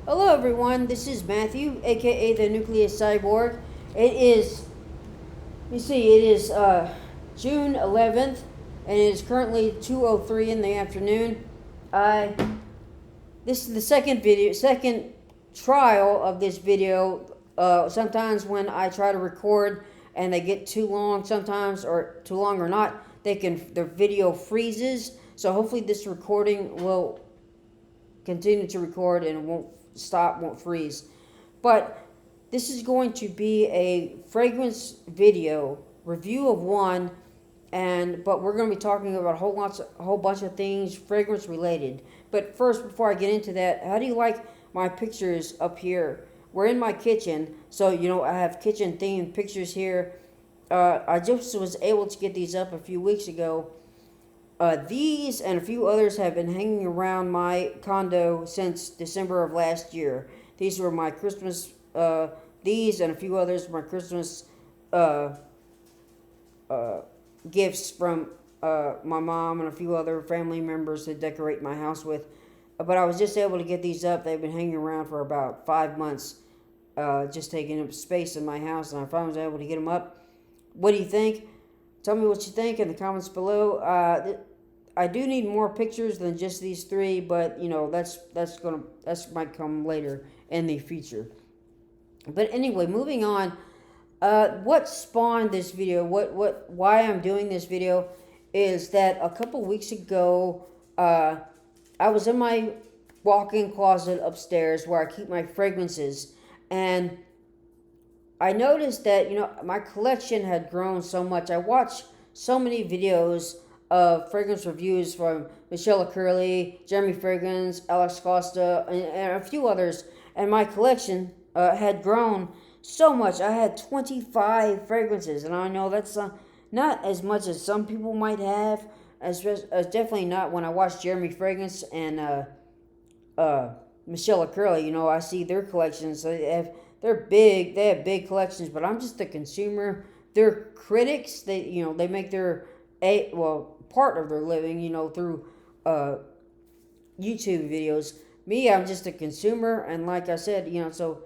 Hello, everyone. This is Matthew, aka the Nucleus Cyborg. It is, it is June 11th, and it is currently 2:03 in the afternoon. I This is the second trial of this video. Sometimes when I try to record and they get too long, sometimes or too long or not, the video freezes. So hopefully this recording will continue to record and won't stop, won't freeze. But this is going to be a fragrance video review of one, but we're going to be talking about a whole bunch of things fragrance related. But first, before I get into that, how do you like my pictures up here? We're in my kitchen, so I have kitchen themed pictures here. I just was able to get these up a few weeks ago. These and a few others have been hanging around my condo since December of last year. These were my Christmas. These and a few others were my Christmas uh, uh, gifts from my mom and a few other family members to decorate my house with. But I was just able to get these up. They've been hanging around for about 5 months, just taking up space in my house, and I finally was able to get them up. What do you think? Tell me what you think in the comments below. I do need more pictures than just these three, but that's might come later in the future. But anyway, moving on. What spawned this video? Why I'm doing this video is that a couple weeks ago, I was in my walk-in closet upstairs where I keep my fragrances, and I noticed that my collection had grown so much. I watched so many videos of fragrance reviews from Michelle Curley, Jeremy Fragrance, Alex Costa, and a few others, and my collection had grown so much. I had 25 fragrances, and I know that's not as much as some people might have. As definitely not when I watch Jeremy Fragrance and Michelle Curley. I see their collections. They're big. They have big collections, but I'm just a consumer. They're critics. They make their part of their living through YouTube videos. Me, I'm just a consumer, and like I said, so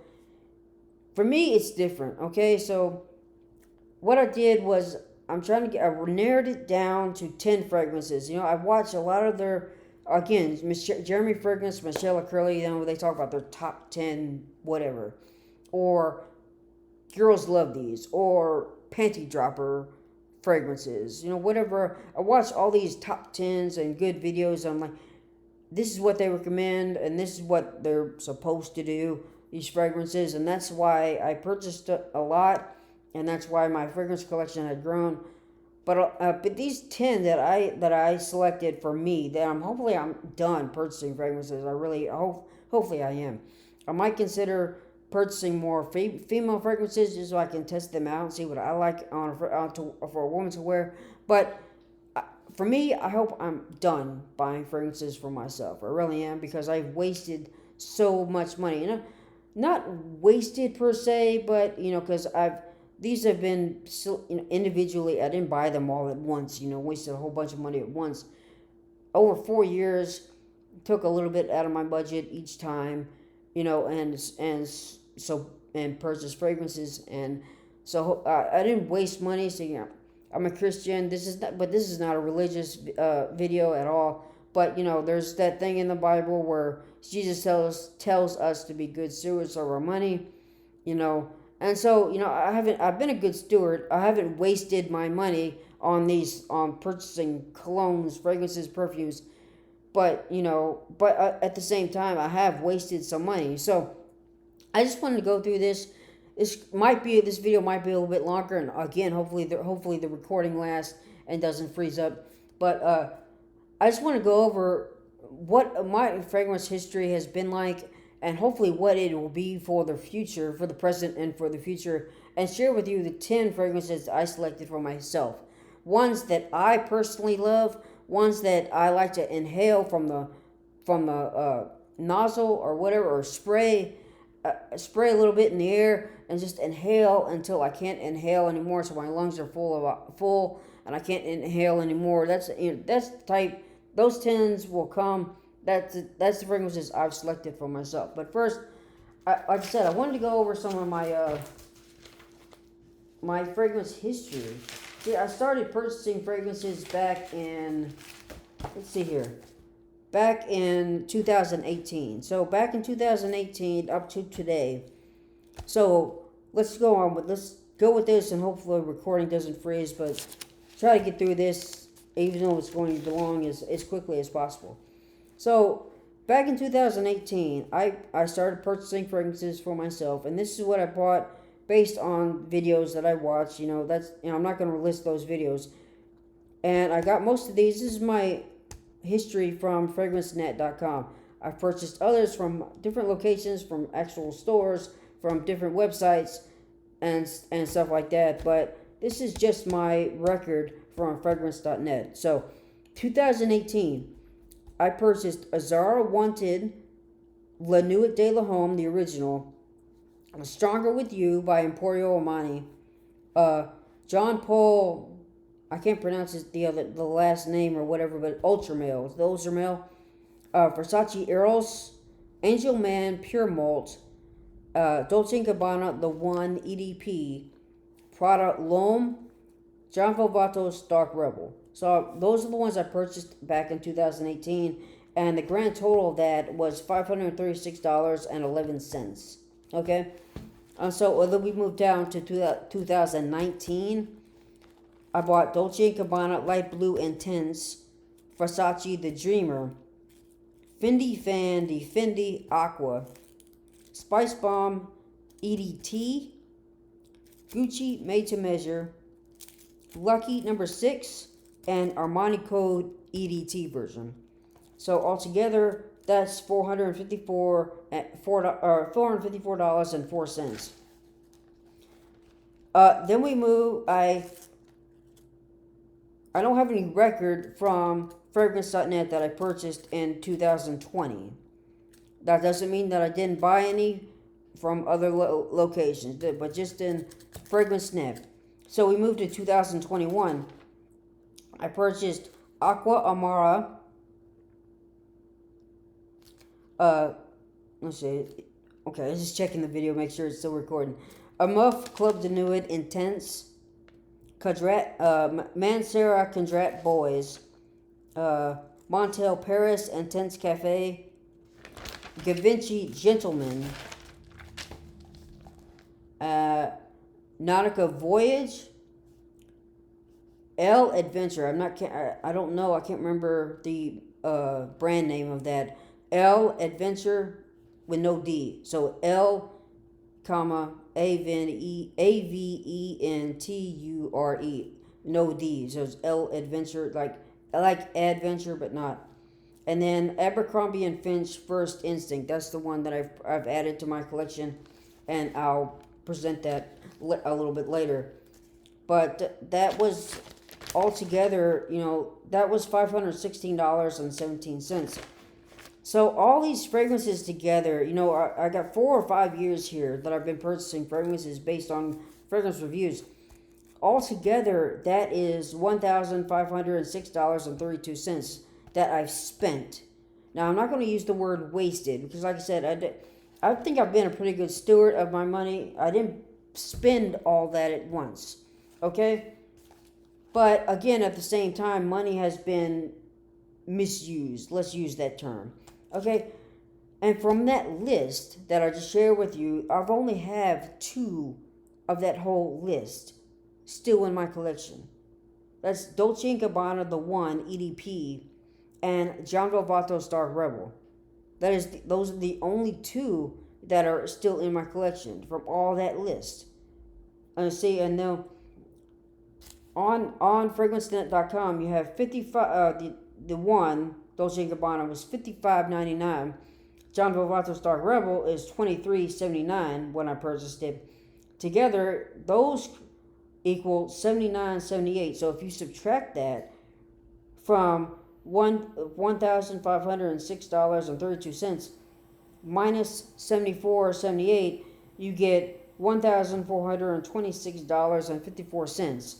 for me it's different. Okay, so what I did was I narrowed it down to 10 fragrances. I've watched a lot of their, again, Jeremy Fragrance, Michelle Curley, they talk about their top 10 whatever, or girls love these, or panty dropper fragrances, whatever. I watch all these top 10s and good videos. I'm like, this is what they recommend, and this is what they're supposed to do, these fragrances, and that's why I purchased a lot, and that's why my fragrance collection had grown. But these 10 that I selected for me, that hopefully I'm done purchasing fragrances. I really hopefully I am. I might consider purchasing more female fragrances just so I can test them out and see what I like for a woman to wear. But for me, I hope I'm done buying fragrances for myself. I really am, because I've wasted so much money. Not wasted per se, but because these have been individually. I didn't buy them all at once. Wasted a whole bunch of money at once. Over 4 years, took a little bit out of my budget each time. And purchase fragrances, and so I didn't waste money. So I'm a Christian. This is not a religious video at all. But there's that thing in the Bible where Jesus tells us to be good stewards of our money. And so I've been a good steward. I haven't wasted my money on purchasing colognes, fragrances, perfumes. But at the same time, I have wasted some money. So I just wanted to go through this. This video might be a little bit longer, and again, hopefully the recording lasts and doesn't freeze up. But I just want to go over what my fragrance history has been like, and hopefully what it will be for the future, for the present and for the future, and share with you the 10 fragrances I selected for myself. Ones that I personally love, ones that I like to inhale from the nozzle or whatever, or spray a little bit in the air and just inhale until I can't inhale anymore, so my lungs are full and I can't inhale anymore. That's the type. Those 10s will come That's the fragrances I've selected for myself. But first, like I said, I wanted to go over some of my fragrance history. See, I started purchasing fragrances back in, let's see here, back in 2018. So back in 2018 up to today. So let's go with this, and hopefully the recording doesn't freeze. But try to get through this, even though it's going to be long, as quickly as possible. So back in 2018, I started purchasing fragrances for myself, and this is what I bought based on videos that I watched. I'm not going to list those videos. And I got most of these. This is my history from fragrancenet.com. I've purchased others from different locations, from actual stores, from different websites, and stuff like that. But this is just my record from fragrance.net. So, 2018, I purchased Azara Wanted La Nuit de la Homme, the original, Stronger With You by Emporio Armani, John Paul, I can't pronounce the last name or whatever, but Ultramale, it's the Ultramale, Versace Eros, Angel Man Pure Malt, Dolce & Gabbana The One EDP, Prada L'Homme, John Volvato's Dark Rebel. So those are the ones I purchased back in 2018, and the grand total of that was $536.11. Okay, so then we moved down to 2019. I bought Dolce & Gabbana Light Blue Intense, Versace The Dreamer, Fendi Fan The Fendi Aqua, Spice Bomb EDT, Gucci Made to Measure, Lucky No. 6, and Armani Code EDT version. So altogether, that's $454.04. Then we move. I don't have any record from fragrance.net that I purchased in 2020. That doesn't mean that I didn't buy any from other locations, but just in fragrance.net. So we moved to 2021. I purchased Aqua Amara. Let's see. Okay, let's just checking the video, make sure it's still recording. Amouf Club de Nuit Intense, Mansera Condrat Boys, Montel Paris Intense Cafe, Givenchy Gentleman, Nautica Voyage, L Adventure. I don't know. I can't remember the brand name of that. L Adventure with no D. So L, comma AVENTURE. No D. So it's L Adventure, like Adventure, but not. And then Abercrombie and Finch First Instinct. That's the one that I've added to my collection, and I'll present that a little bit later. But that was altogether, that was $516.17. So all these fragrances together, I got 4 or 5 years here that I've been purchasing fragrances based on fragrance reviews. Altogether, that is $1,506.32 that I've spent. Now, I'm not going to use the word wasted because, like I said, I think I've been a pretty good steward of my money. I didn't spend all that at once, okay? But again, at the same time, money has been misused. Let's use that term. Okay? And from that list that I just shared with you, I've only have 2 of that whole list still in my collection. That's Dolce & Gabbana The One EDP and John Volvato's Dark Rebel. Those are the only 2 that are still in my collection from all that list. And see, and now on fragrancenet.com you have 55 the one Dolce & Gabbana was $55.99. John Volvato's Dark Rebel is $23.79 when I purchased it. Together, those equal $79.78. So if you subtract that from $1,506.32 minus $74.78, you get $1,426.54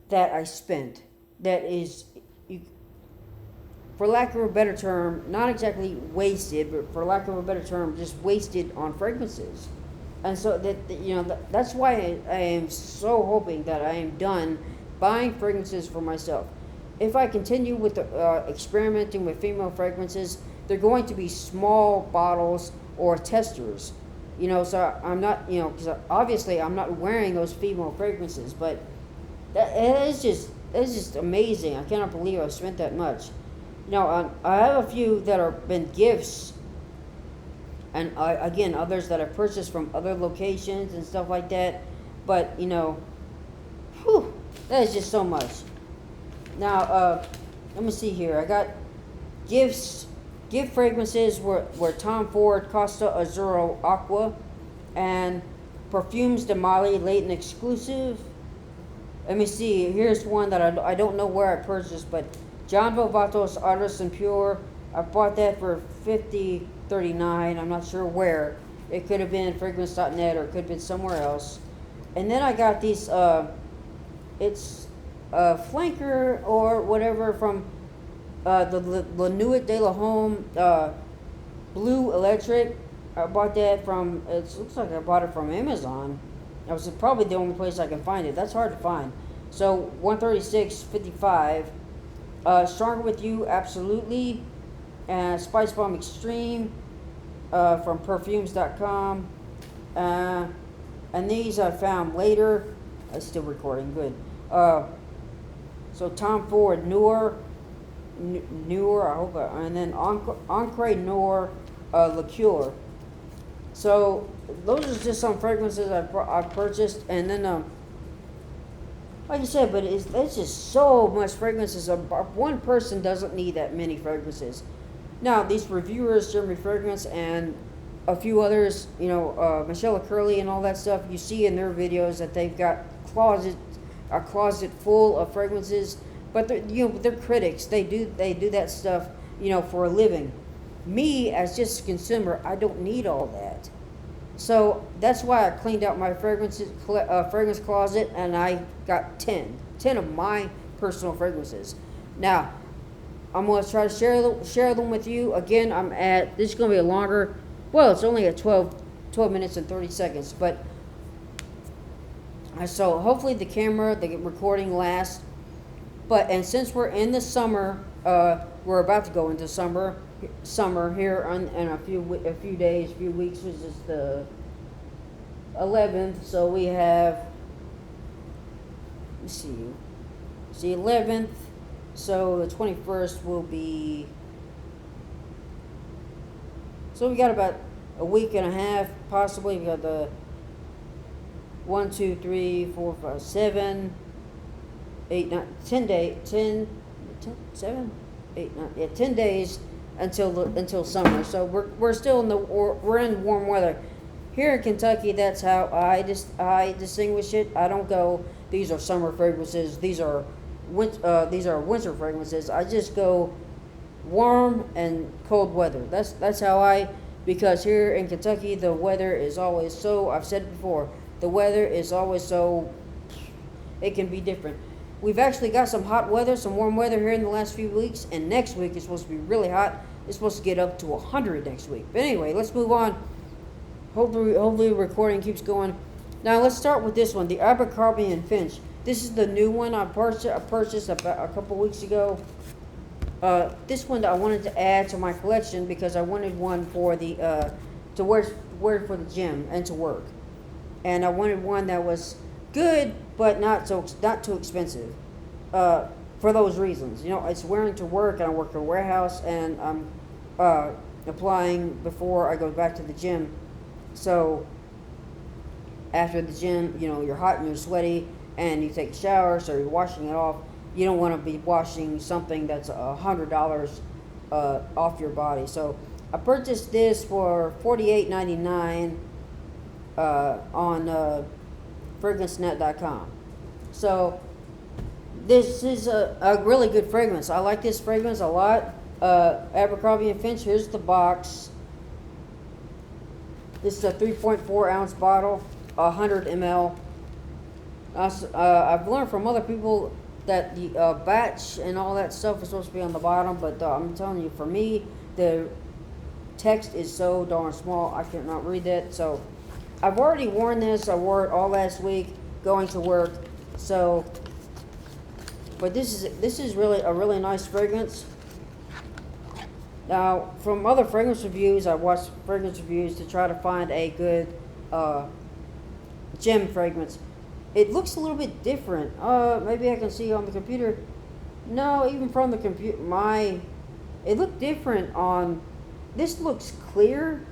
that I spent. That is, for lack of a better term, not exactly wasted, but for lack of a better term, just wasted on fragrances. And so that's why I am so hoping that I am done buying fragrances for myself. If I continue with experimenting with female fragrances, they're going to be small bottles or testers. So I'm not, because obviously I'm not wearing those female fragrances, but it's just amazing. I cannot believe I spent that much. I have a few that have been gifts, and again, others that I purchased from other locations and stuff like that. But whew, that is just so much. Now, let me see here. I got gifts. Gift fragrances were Tom Ford Costa Azzurro Aqua and Perfumes de Mali Leighton exclusive. Let me see. Here's one that I don't know where I purchased, but John Volvatos Artisan Pure. I bought that for $50.39. I'm not sure where. It could have been fragrance.net or it could have been somewhere else. And then I got these. It's Flanker or whatever from the La Nuit de la Homme Blue Electric. I bought that from, it looks like I bought it from Amazon. That was probably the only place I can find it. That's hard to find. So $136.55. Stronger With You, absolutely. And Spice Bomb Extreme from perfumes.com. And these I found later. I'm still recording, good. So Tom Ford Noir, I hope, and then Encre Noir Liqueur. So those are just some fragrances I purchased, and then like I said, but it's just so much fragrances. One person doesn't need that many fragrances. Now these reviewers, Jeremy Fragrance, and a few others, Michelle Curley and all that stuff, you see in their videos that they've got a closet full of fragrances. But they're critics. They do that stuff, for a living. Me, as just a consumer, I don't need all that. So that's why I cleaned out my fragrance closet, and I got 10 of my personal fragrances. Now, I'm going to try to share them with you. Again, this is going to be a longer, well, it's only at 12 minutes and 30 seconds. But, so hopefully the recording lasts. And since we're in the summer, we're about to go into summer here in a few days, few weeks, which is the 11th. So we have, let's see, it's the 11th. So the 21st will be. So we got about a week and a half, possibly. We got the 1, 2, 3, 4, 5, 7. 8, 9, 10 days, 10, 7, 8, 9, yeah, 10 days until summer. So we're still we're in warm weather. Here in Kentucky, that's how I distinguish it. I don't go, these are summer fragrances, these are winter fragrances. I just go warm and cold weather. That's how because here in Kentucky the weather is always so, I've said it before, the weather is always so, it can be different. We've actually got some hot weather, some warm weather here in the last few weeks, and next week is supposed to be really hot. It's supposed to get up to 100 next week. But anyway, let's move on. Hopefully recording keeps going. Now let's start with this one, the Abercrombie & Finch. This is the new one I purchased about a couple weeks ago. This one I wanted to add to my collection because I wanted one for the to wear for the gym and to work, and I wanted one that was good but not too expensive. For those reasons, it's wearing to work, and I work at a warehouse, and I'm applying before I go back to the gym. So after the gym, you're hot and you're sweaty, and you take a shower, so you're washing it off. You don't want to be washing something that's $100 off your body. So I purchased this for $48.99 on fragrancenet.com. So this is a really good fragrance. I like this fragrance a lot. Abercrombie & Finch, here's the box. This is a 3.4 ounce bottle, 100 ml. I've learned from other people that the batch and all that stuff is supposed to be on the bottom, but I'm telling you, for me, the text is so darn small, I cannot read that. So I've already worn this. I wore it all last week going to work. So, but this is really a really nice fragrance. Now, from other fragrance reviews, I watched fragrance reviews to try to find a good gem fragrance. It looks a little bit different. Maybe I can see on the computer. No, even from the computer, it looked different on. This looks clear.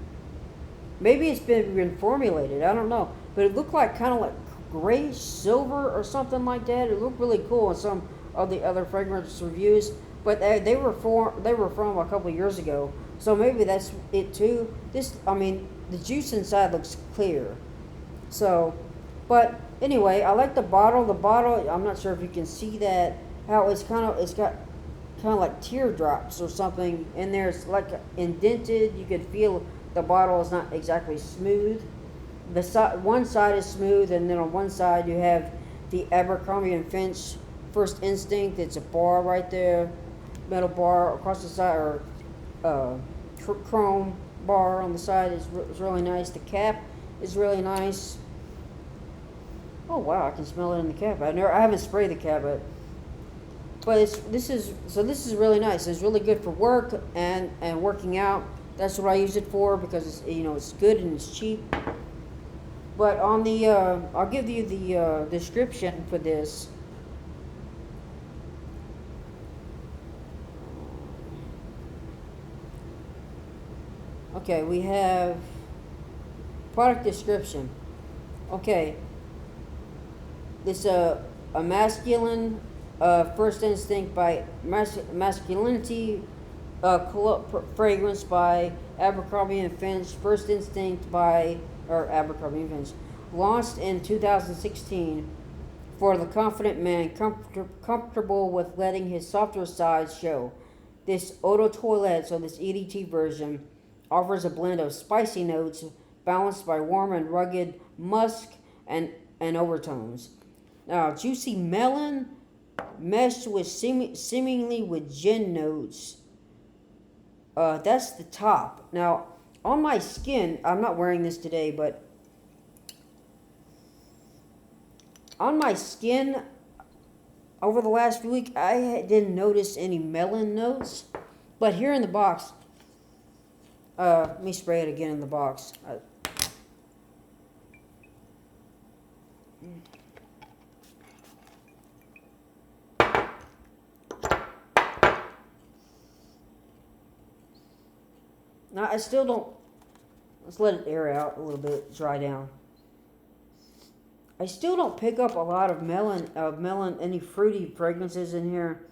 Maybe it's been formulated. I don't know, but it looked like kind of like gray silver or something like that. It looked really cool in some of the other fragrance reviews, but they were from a couple of years ago, so maybe that's it too. The juice inside looks clear. So, but anyway, I like the bottle. The bottle, I'm not sure if you can see that, how it's got kind of like teardrops or something in there. It's like indented. You could feel the bottle is not exactly smooth. One side is smooth, and then on one side you have the Abercrombie and Fitch First Instinct. It's a bar right there, metal bar across the side, or chrome bar on the side is really nice. The cap is really nice. Oh wow, I can smell it in the cap. I haven't sprayed the cap, but this is really nice. It's really good for work and working out. That's what I use it for, because it's good and it's cheap. But on the I'll give you the description for this. Okay, we have product description. Okay, this a masculine First Instinct by masculinity fragrance by Abercrombie and Fitch. First Instinct by Abercrombie and Fitch, launched in 2016 for the confident man comfortable with letting his softer side show. This eau de toilette, so this EDT version, offers a blend of spicy notes balanced by warm and rugged musk and overtones. Now, juicy melon meshed with seemingly with gin notes. That's the top. Now, on my skin, I'm not wearing this today, but on my skin over the last few weeks, I didn't notice any melon notes. But here in the box, let me spray it again in the box. Now, I still don't. Let's let it air out a little bit, dry down. I still don't pick up a lot of melon, any fruity fragrances in here.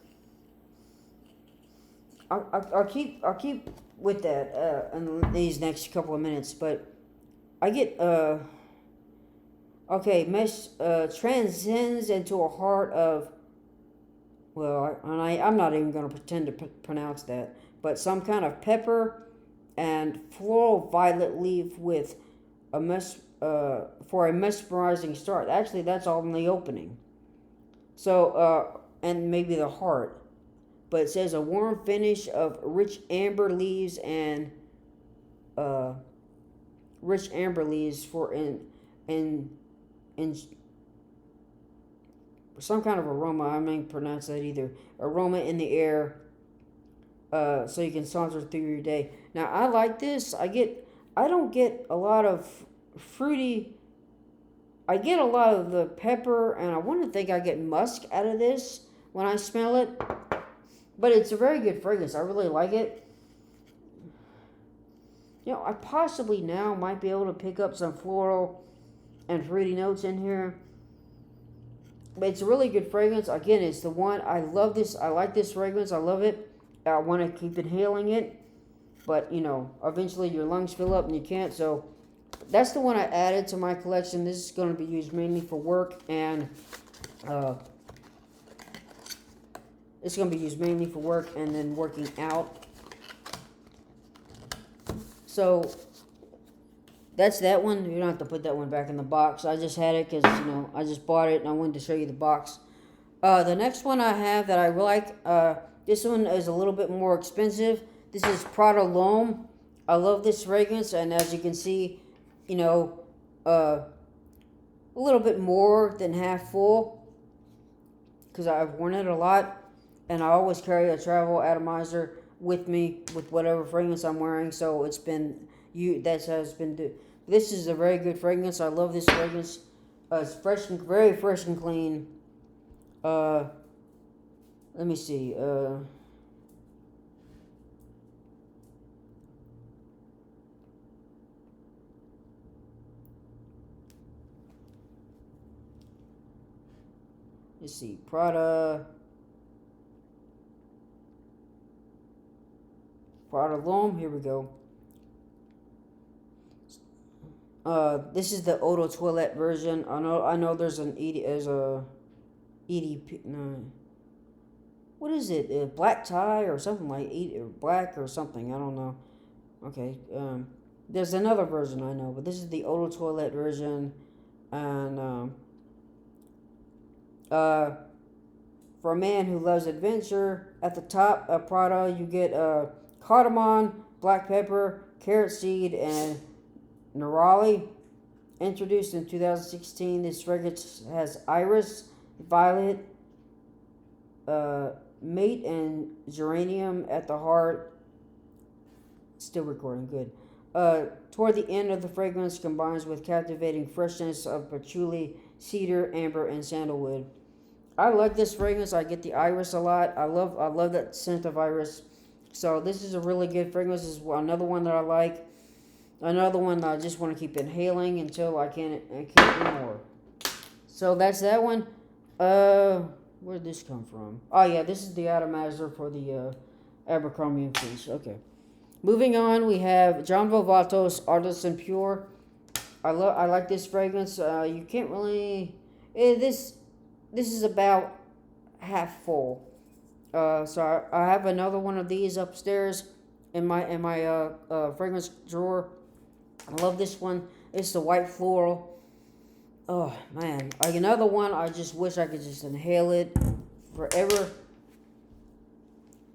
I'll keep with that in these next couple of minutes, but I get okay. Mesh transcends into a heart of, well, I'm not even going to pretend to pronounce that, but some kind of pepper and floral violet leaf with for a mesmerizing start. Actually, that's all in the opening. So and maybe the heart. But it says a warm finish of rich amber leaves and for in some kind of aroma. I may pronounce that either. Aroma in the air, so you can saunter through your day. Now, I like this. I don't get a lot of fruity. I get a lot of the pepper, and I want to think I get musk out of this when I smell it. But it's a very good fragrance. I really like it. I possibly now might be able to pick up some floral and fruity notes in here. But it's a really good fragrance. Again, it's the one. I love this. I like this fragrance. I love it. I want to keep inhaling it. But, eventually your lungs fill up and you can't. So that's the one I added to my collection. This is going to be used mainly for work, and it's going to be used mainly for work and then working out. So that's that one. You don't have to put that one back in the box. I just had it because, I just bought it and I wanted to show you the box. The next one I have that I like, this one is a little bit more expensive. This is Prada L'Homme. I love this fragrance, and as you can see, you know, a little bit more than half full because I've worn it a lot, and I always carry a travel atomizer with me with whatever fragrance I'm wearing. So it's been that's how it's been. This is a very good fragrance. I love this fragrance. It's fresh and very fresh and clean. Uh, Let me see. Let's see. Prada L'Homme. Here we go. This is the Eau de Toilette version. I know. There's an EDP. No. What is it? Black tie or something like black or something. I don't know. Okay. There's another version I know, but this is the Eau de Toilette version, and for a man who loves adventure, at the top of Prada you get cardamom, black pepper, carrot seed, and neroli. Introduced in 2016, this fragrance has iris, violet, mate, and geranium at the heart. Still recording, good. Toward the end of the fragrance combines with captivating freshness of patchouli, cedar, amber, and sandalwood. I like this fragrance. I get the iris a lot. I love that scent of iris. So this is a really good fragrance. This is another one that I like. Another one that I just want to keep inhaling until I can't anymore. So that's that one. Where did this come from? Oh yeah, this is the atomizer for the Abercrombie & Fitch. Okay. Moving on, we have John Volvatos Artisan Pure. I like this fragrance. You can't really. This is about half full. So I have another one of these upstairs in my fragrance drawer. I love this one. It's the white floral. Oh man, like another one. I just wish I could just inhale it forever.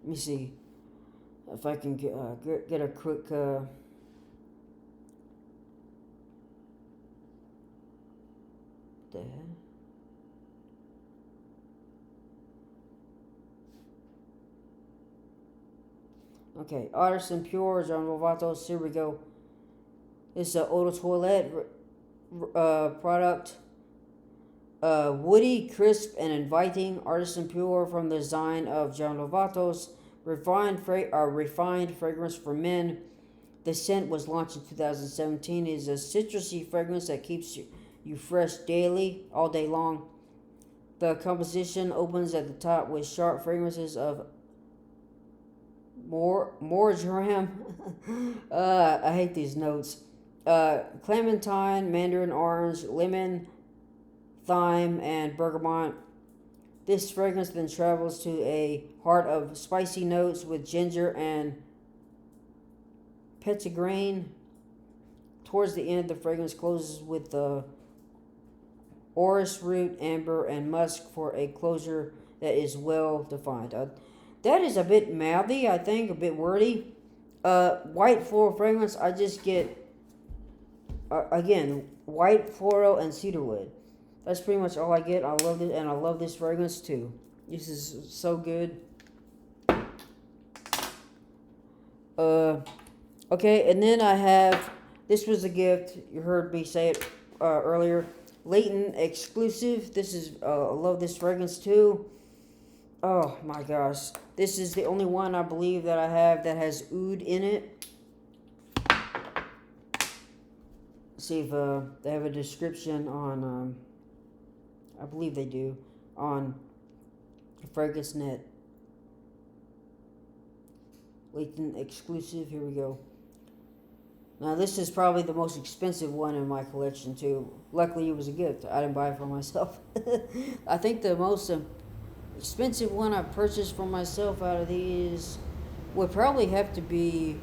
Let me see if I can get a quick. The heck? Okay, Artisan Pure, John Volvatos. Here we go. It's an Eau de Toilette product. Woody, crisp, and inviting. Artisan Pure from the design of John Volvatos. Refined fragrance for men. The scent was launched in 2017. It is a citrusy fragrance that keeps you fresh daily, all day long. The composition opens at the top with sharp fragrances of marjoram. I hate these notes. Clementine, mandarin orange, lemon, thyme, and bergamot. This fragrance then travels to a heart of spicy notes with ginger and petitgrain. Towards the end, the fragrance closes with the orris root, amber, and musk for a closure that is well defined. That is a bit mouthy, I think, a bit wordy. White floral fragrance, I just get, again, white floral and cedarwood. That's pretty much all I get. I love it, and I love this fragrance too. This is so good. Okay, and then I have, this was a gift. You heard me say it earlier. Layton exclusive. This is, I love this fragrance too. Oh my gosh. This is the only one I believe that I have that has oud in it. See if they have a description on, I believe they do, on Fragrance Net. Layton exclusive, here we go. Now this is probably the most expensive one in my collection too. Luckily it was a gift. I didn't buy it for myself. I think the most expensive one I purchased for myself out of these would probably have to be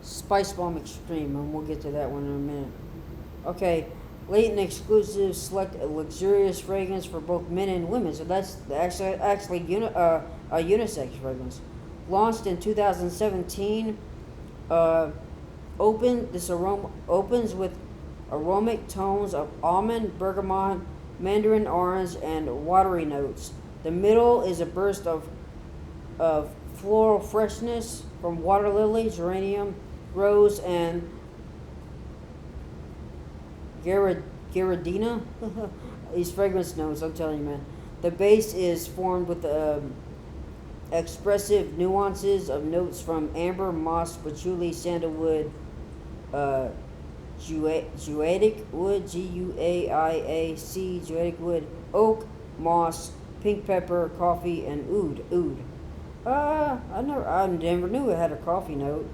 Spice Bomb Extreme, and we'll get to that one in a minute. Okay, late and exclusive, select a luxurious fragrance for both men and women. So that's actually a unisex fragrance. Launched in 2017. This aroma opens with aromatic tones of almond, bergamot, mandarin orange, and watery notes. The middle is a burst of floral freshness from water lily, geranium, rose, and Gardenia. These fragrance notes, I'm telling you, man. The base is formed with expressive nuances of notes from amber, moss, patchouli, sandalwood, Juadic wood, Guaiac, Juadic wood, oak, moss, pink pepper, coffee, and oud. I never knew it had a coffee note.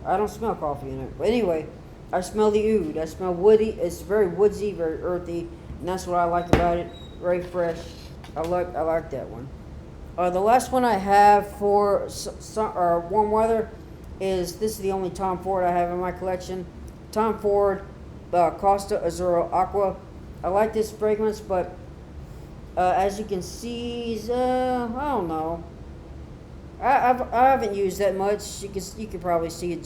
I don't smell coffee in it. But anyway, I smell the oud. I smell woody. It's very woodsy, very earthy, and that's what I like about it. Very fresh. I like that one. The last one I have for warm weather is this is the only Tom Ford I have in my collection. Tom Ford Costa Azzurro Aqua. I like this fragrance, but as you can see, I don't know. I haven't used that much. You can probably see it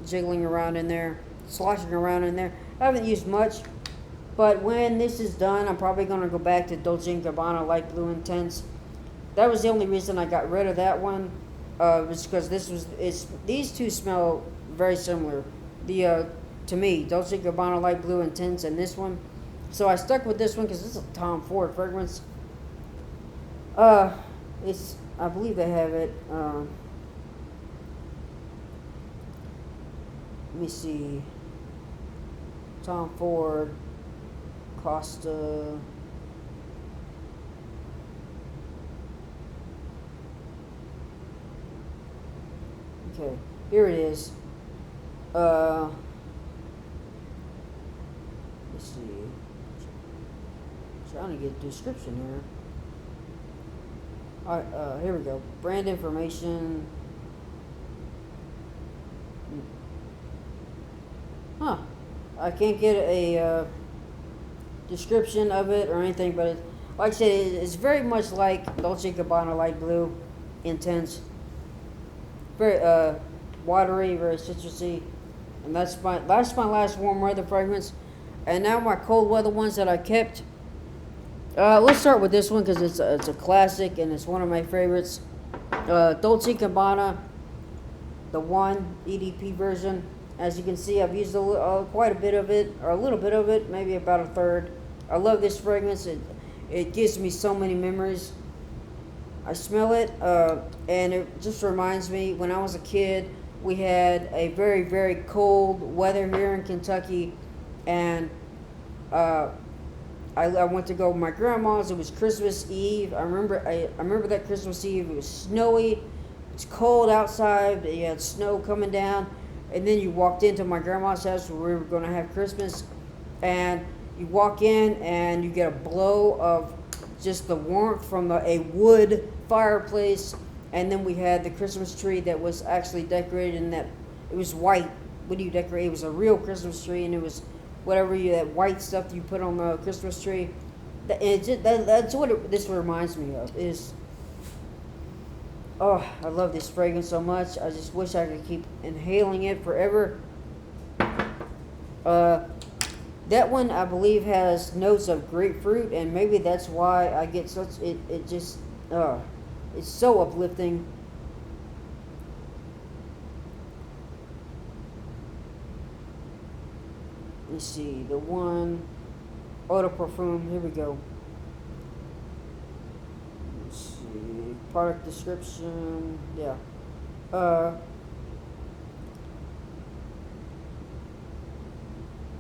jiggling around in there, sloshing around in there. I haven't used much, but when this is done, I'm probably going to go back to Dolce & Gabbana Light Blue Intense. That was the only reason I got rid of that one, was because these two smell very similar. To me, Dolce & Gabbana Light Blue Intense and this one. So I stuck with this one because this is a Tom Ford fragrance. I believe they have it. Let me see. Tom Ford, Costa. Okay, here it is. Let's see. Trying to get a description here. Alright, here we go. Brand information. Huh. I can't get a description of it or anything, but like I said, it's very much like Dolce & Gabbana Light Blue Intense. Very watery, very citrusy. And that's my last warm weather fragrance. And now my cold weather ones that I kept. Let's start with this one because it's a classic and it's one of my favorites. Dolce & Gabbana, the one EDP version. As you can see, I've used quite a bit of it, or a little bit of it, maybe about a third. I love this fragrance. It gives me so many memories. I smell it, and it just reminds me when I was a kid. We had a very, very cold weather here in Kentucky, and I went to go with my grandma's. It was Christmas Eve. I remember that Christmas Eve. It was snowy. It's cold outside. You had snow coming down, and then you walked into my grandma's house where we were going to have Christmas, and you walk in and you get a blow of just the warmth from a wood fireplace, and then we had the Christmas tree that was actually decorated in that. It was white. What do you decorate? It was a real Christmas tree, and it was that white stuff you put on the Christmas tree. That's what this reminds me of. I love this fragrance so much. I just wish I could keep inhaling it forever. That one I believe has notes of grapefruit, and maybe that's why I get such it's so uplifting. Let's see, the one eau de parfum, here we go. Let's see, product description, yeah.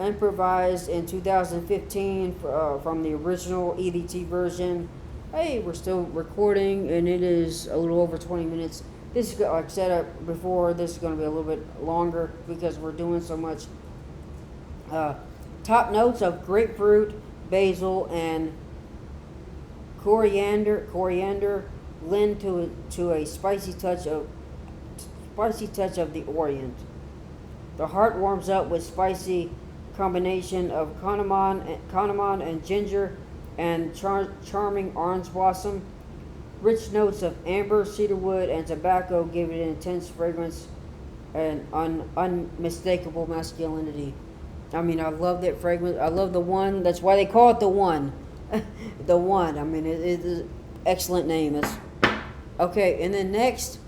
Improvised in 2015 from the original EDT version. Hey, we're still recording, and it is a little over 20 minutes. This is, like I said before, this is going to be a little bit longer because we're doing so much. Top notes of grapefruit, basil, and coriander lend to a spicy touch of the Orient. The heart warms up with spicy combination of cardamom and ginger and charming orange blossom. Rich notes of amber, cedarwood, and tobacco give it an intense fragrance and unmistakable masculinity. I mean, I love that fragrance. I love the one. That's why they call it the one. The one. I mean, it is an excellent name. It's okay. And then next,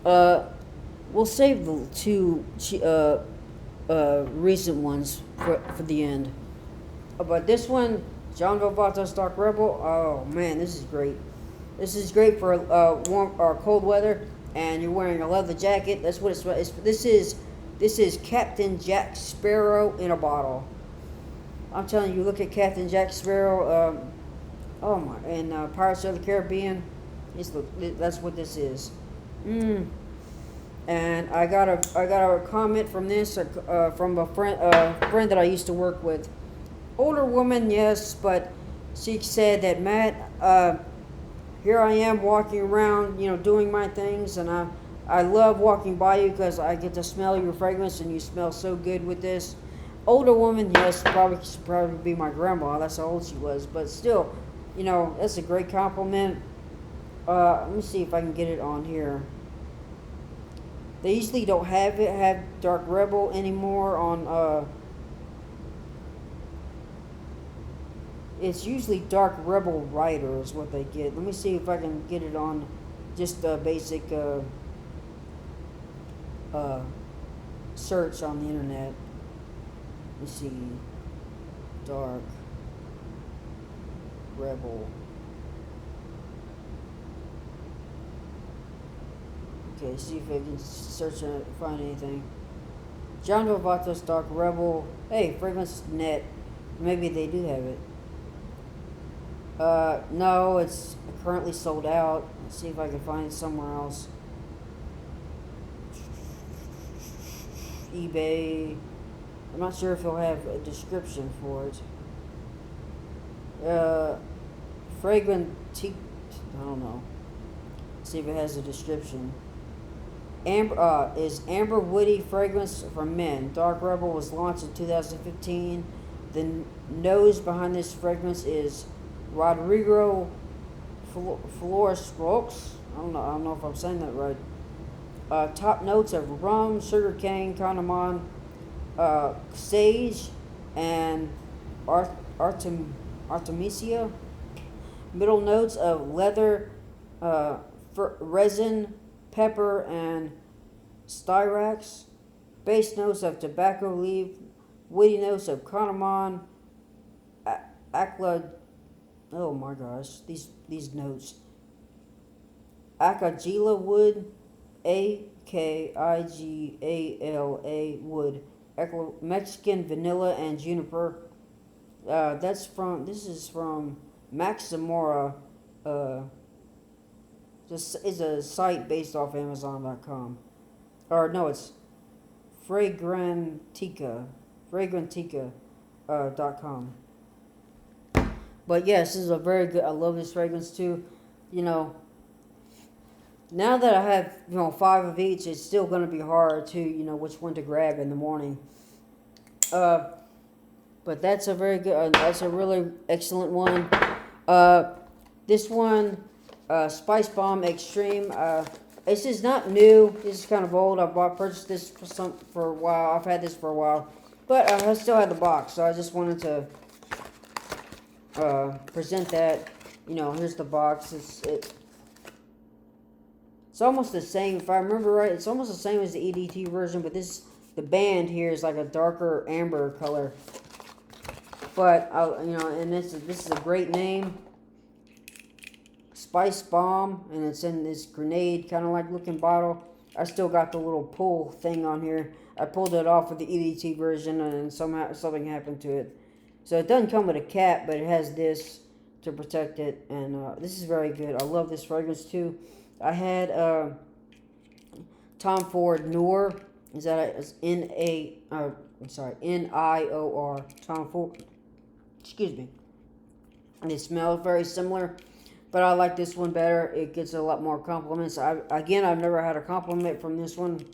we'll save the two recent ones for the end. But this one, John Velvatos Dark Rebel. Oh man, this is great. This is great for warm or cold weather, and you're wearing a leather jacket. That's what it's. This is Captain Jack Sparrow in a bottle. I'm telling you, look at Captain Jack Sparrow. Oh my, and Pirates of the Caribbean. That's what this is. And I got a comment from this from a friend that I used to work with. Older woman, yes, but she said that, Matt, here I am walking around, doing my things, and I love walking by you because I get to smell your fragrance, and you smell so good with this. Older woman, yes, probably be my grandma. That's how old she was, but still, that's a great compliment. Let me see if I can get it on here. They usually don't have Dark Rebel anymore on. It's usually Dark Rebel Rider is what they get. Let me see if I can get it on just a basic search on the internet. Let's see. Dark Rebel. Okay, see if I can search and find anything. John Velvatos Dark Rebel. Hey, Fragrance Net. Maybe they do have it. No, it's currently sold out. Let's see if I can find it somewhere else. eBay. I'm not sure if they'll have a description for it. Fragrantique. I don't know. Let's see if it has a description. Is amber woody fragrance for men. Dark Rebel was launched in 2015. The nose behind this fragrance is Rodrigo Flores. I don't know if I'm saying that right. Top notes of rum, sugarcane, cardamom, sage, and artemisia. Middle notes of leather, resin, pepper, and styrax. Base notes of tobacco leaf. Woody notes of cardamom, oh my gosh, these notes. Acagila wood, Akigala wood, Mexican vanilla and juniper. This is from Max Zamora. This is a site based off Amazon.com. Or no, it's Fragrantica.com. But yes, this is a very good. I love this fragrance too. Now that I have 5 of each, it's still going to be hard to which one to grab in the morning. But that's a very good. That's a really excellent one. This one, Spice Bomb Extreme. This is not new. This is kind of old. I purchased this for a while. I've had this for a while, but I still had the box, so I just wanted to present that. Here's the box. It's almost the same, if I remember right. It's almost the same as the EDT version, but the band here is like a darker amber color. But and this is a great name. Spice Bomb, and it's in this grenade kind of like looking bottle. I still got the little pull thing on here. I pulled it off with the EDT version, and somehow something happened to it. So it doesn't come with a cap, but it has this to protect it, and this is very good. I love this fragrance too. I had Tom Ford Noir. Is that Nior? Tom Ford. Excuse me. And it smells very similar, but I like this one better. It gets a lot more compliments. I've never had a compliment from this one.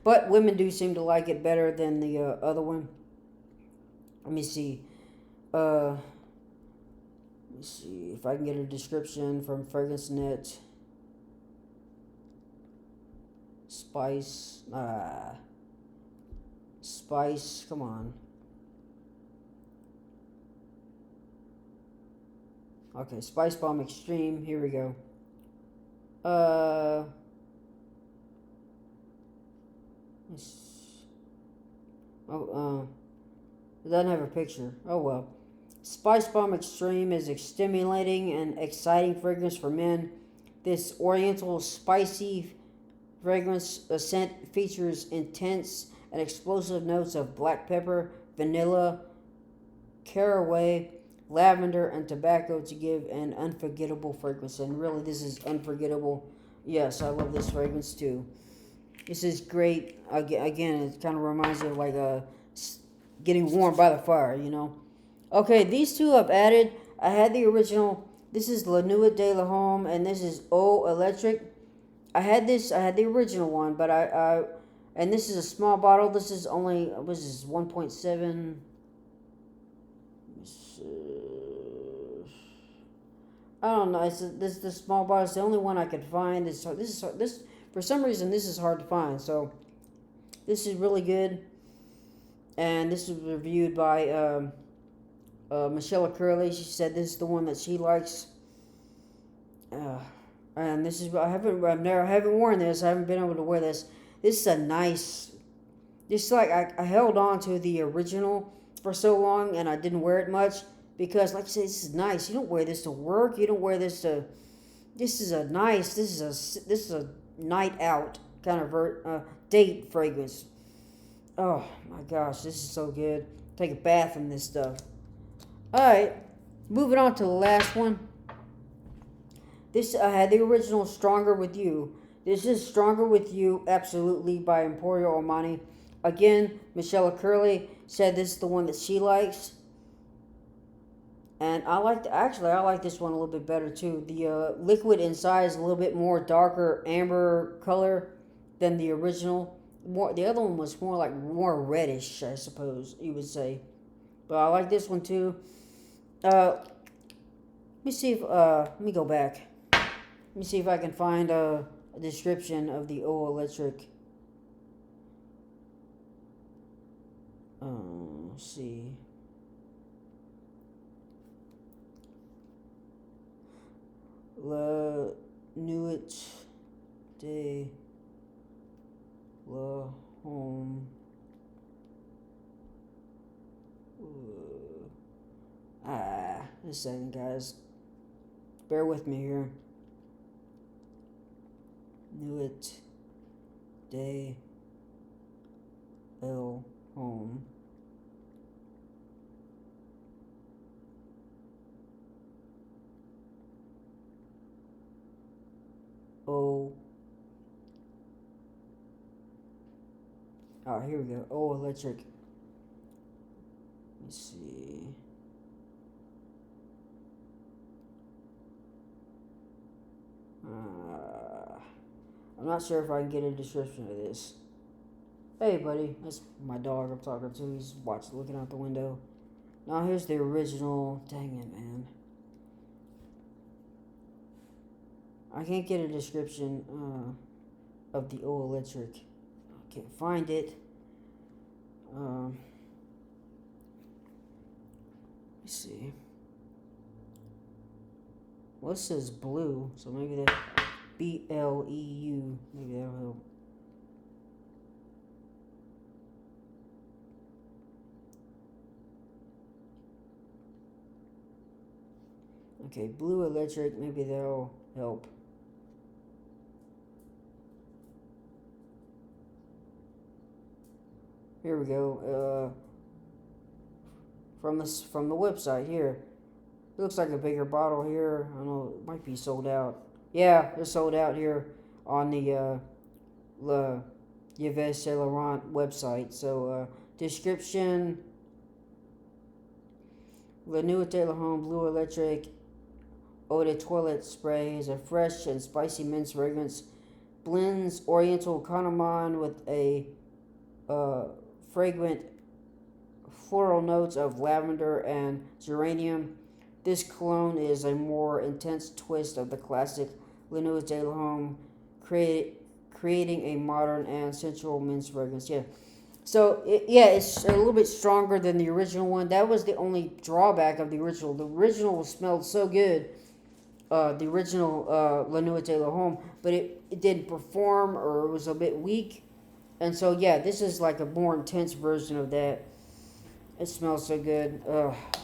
But women do seem to like it better than the other one. Let me see. Let me see if I can get a description from FragranceNet. Spice. Spice. Come on. Okay, Spice Bomb Extreme. Here we go. It doesn't have a picture. Oh well. Spice Bomb Extreme is a stimulating and exciting fragrance for men. This oriental spicy fragrance scent features intense and explosive notes of black pepper, vanilla, caraway, lavender, and tobacco to give an unforgettable fragrance. And really, this is unforgettable. Yes, I love this fragrance too. This is great. Again, it kind of reminds me of like getting warmed by the fire, you know. Okay, these two I've added. I had the original. This is La Nuit de la Homme, and this is Eau Electrique. I had the original one, but and this is a small bottle. This is only, what is this, 1.7. I don't know. This the small bottle. It's the only one I could find. This for some reason this is hard to find. So this is really good, and this was reviewed by Michelle Curley. She said this is the one that she likes. And this is I haven't worn this. I haven't been able to wear this. This is a nice. Just like I held on to the original for so long, and I didn't wear it much because, like I said, this is nice. You don't wear this to work. You don't wear this to. This is a nice. This is a night out kind of date fragrance. Oh my gosh, this is so good. Take a bath in this stuff. All right, moving on to the last one. This I had the original Stronger With You. This is Stronger With You, absolutely, by Emporio Armani. Again, Michelle Curley said this is the one that she likes. And I like this one a little bit better too. The liquid inside is a little bit more darker amber color than the original. The other one was more reddish, I suppose you would say. But I like this one too. Let me see if let me go back. Let me see if I can find a description of the Eau Electrique. Let's see. La Nuit de la Homme. Just a second, guys. Bear with me here. Nuit de la Homme. Here we go. Eau Electrique. Let me see. I'm not sure if I can get a description of this. Hey, buddy. That's my dog I'm talking to. He's looking out the window. Now, here's the original. Dang it, man. I can't get a description of the Eau Electrique. I can't find it. Let me see. Well, it says blue, so maybe that BLEU. Maybe that'll help. Okay, Blue Electric. Maybe that'll help. Here we go. From the website here. It looks like a bigger bottle here. I don't know, it might be sold out. Yeah, they're sold out here on the Le Yves Saint Laurent website. So description: La Nuit de la Homme Blue Electrique Eau de Toilette Spray is a fresh and spicy men's fragrance blends Oriental cardamom with a fragrant floral notes of lavender and geranium. This cologne is a more intense twist of the classic La Nuit de l'Homme, creating a modern and sensual men's fragrance. Yeah. So, it's a little bit stronger than the original one. That was the only drawback of the original. The original smelled so good, the original La Nuit de l'Homme, but it didn't perform, or it was a bit weak. And so, yeah, this is like a more intense version of that. It smells so good.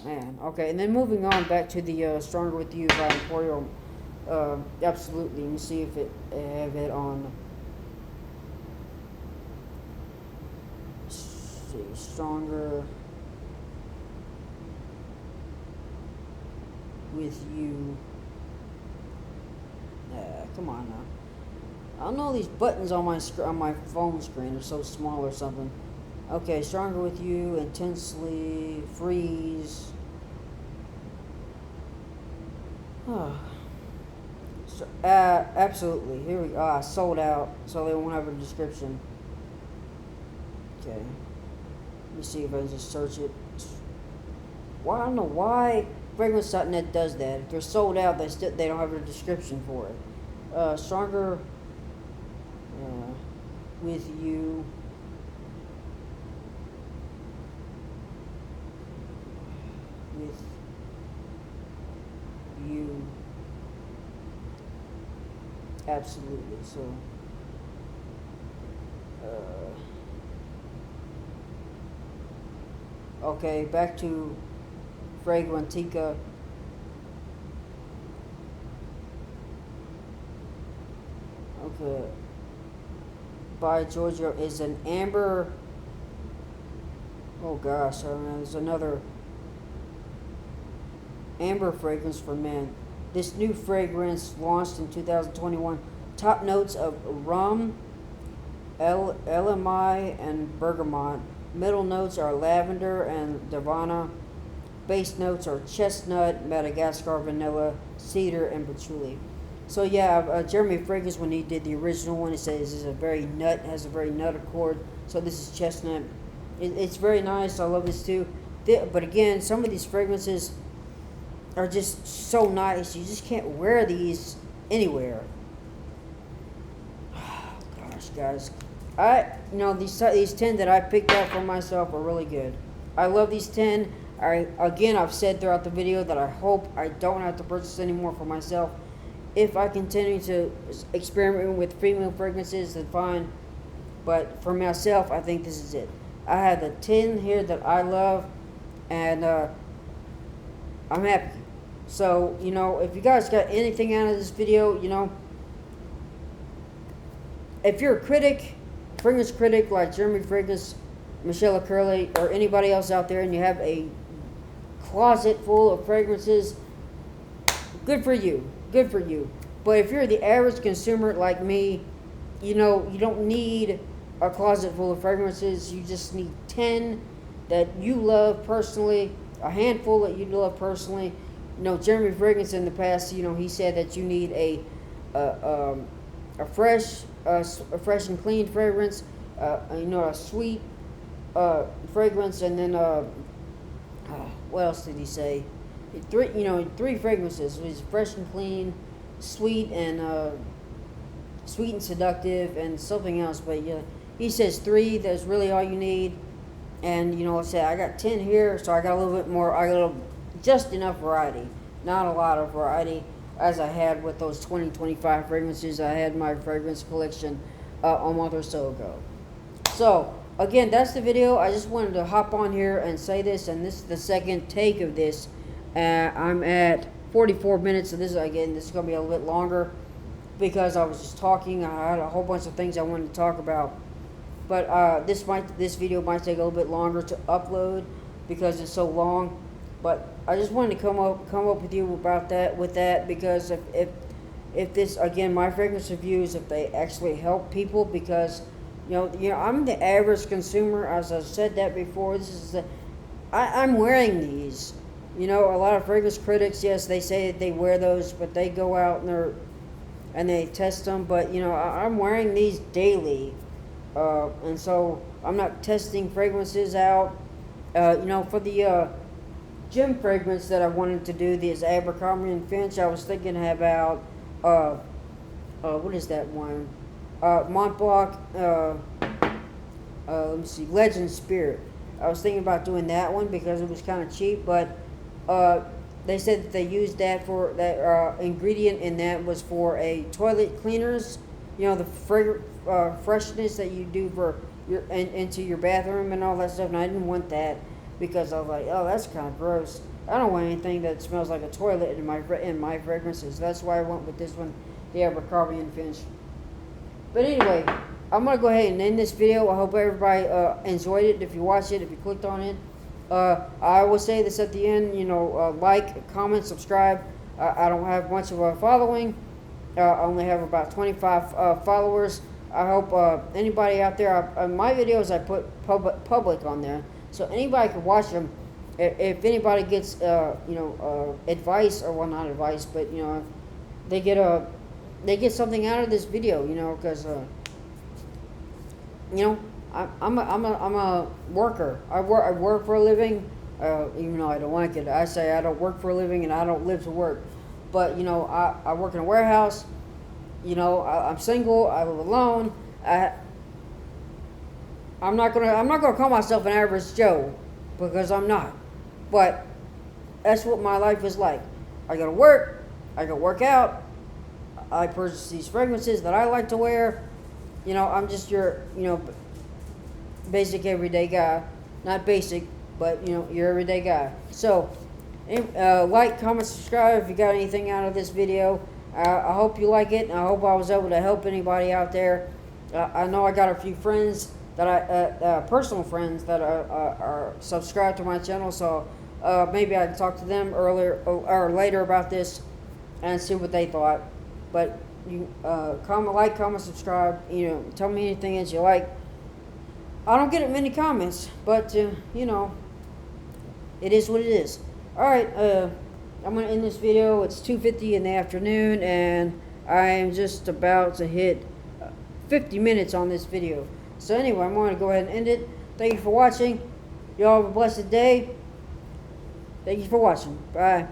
Man. Okay, and then moving on back to the Stronger With You by Emporium. Absolutely. Let me see if I have it on. Let's see, Stronger With You. Come on now. I don't know, these buttons on my phone screen are so small or something. Okay, Stronger With You, Intensely, Freeze. Absolutely. Here we go. Sold out, so they won't have a description. Okay. Let me see if I can just search it. Well, I don't know why Fragrance.net does that. If they're sold out, they don't have a description for it. Stronger With You. With You. Absolutely. So, okay, back to Fragrantica. Okay. By Giorgio is an amber. Oh gosh, there's another amber fragrance for men. This new fragrance launched in 2021. Top notes of rum, LMI, and bergamot. Middle notes are lavender and davana. Base notes are chestnut, Madagascar vanilla, cedar, and patchouli. So yeah, Jeremy Fragrance, when he did the original one, it says it's has a very nut accord. So this is chestnut. It's very nice. I love this too. But again, some of these fragrances are just so nice. You just can't wear these anywhere. Gosh, guys, these 10 that I picked out for myself are really good. I love these 10. I've said throughout the video that I hope I don't have to purchase any more for myself. If I continue to experiment with female fragrances, then fine. But for myself, I think this is it. I have the 10 here that I love, and I'm happy. So, if you guys got anything out of this video, if you're a critic, fragrance critic like Jeremy Fragrance, Michelle Curley, or anybody else out there, and you have a closet full of fragrances, good for you. Good for you. But if you're the average consumer like me, you don't need a closet full of fragrances. You just need 10 that you love personally, a handful that you love personally. Jeremy Fragrance in the past, he said that you need a fresh and clean fragrance, a sweet fragrance, and then what else did he say? Three fragrances. It was fresh and clean, sweet and seductive, and something else. But yeah, he says 3. That's really all you need. And I said I got 10 here, so I got a little bit more. I got just enough variety, not a lot of variety, as I had with those 2025 fragrances. I had my fragrance collection a month or so ago. So again, that's the video. I just wanted to hop on here and say this, and this is the second take of this. I'm at 44 minutes, so this is going to be a little bit longer because I was just talking. I had a whole bunch of things I wanted to talk about, but this video might take a little bit longer to upload because it's so long. But I just wanted to come up with you about that because if this, again, my fragrance reviews, if they actually help people, because I'm the average consumer, as I've said that before. I'm wearing these. A lot of fragrance critics, yes, they say that they wear those, but they go out and and they test them. But you know, I'm wearing these daily, and so I'm not testing fragrances out. You know, for the gym fragrance that I wanted to do, this Abercrombie and Finch, I was thinking about what is that one? Montblanc. Let me see, Legend Spirit. I was thinking about doing that one because it was kind of cheap, but they said that they used that for that ingredient in that was for a toilet cleaners. You know, the freshness that you do for your into your bathroom and all that stuff. And I didn't want that because I was like, oh, that's kind of gross. I don't want anything that smells like a toilet in my fragrances. That's why I went with this one, the Abercrombie and Finch. But anyway, I'm going to go ahead and end this video. I hope everybody enjoyed it. If you watched it, if you clicked on it. I will say this at the end, you know, like, comment, subscribe. I don't have much of a following. I only have about 25 followers. I hope anybody out there, my videos I put public on there. So anybody can watch them. If anybody gets, you know, advice, or well, not advice, but, you know, they get something out of this video, you know, because, you know, I'm a worker. I work for a living, even though I don't like it. I say I don't work for a living and I don't live to work. But, you know, I work in a warehouse. You know, I'm single. I live alone. I'm not gonna call myself an average Joe, because I'm not. But that's what my life is like. I go to work. I go work out. I purchase these fragrances that I like to wear. You know, I'm just your, you know, basic everyday guy. Not basic, but, you know, your everyday guy. So, like, comment, subscribe if you got anything out of this video. I hope you like it, and I hope I was able to help anybody out there. I know I got a few friends that personal friends that are subscribed to my channel, so maybe I can talk to them earlier or later about this and see what they thought. But you comment, subscribe. You know, tell me anything that you like. I don't get many comments, but you know, it is what it is. All right, I'm gonna end this video. It's 2:50 in the afternoon, and I am just about to hit 50 minutes on this video. So anyway, I'm going to go ahead and end it. Thank you for watching. Y'all have a blessed day. Thank you for watching. Bye.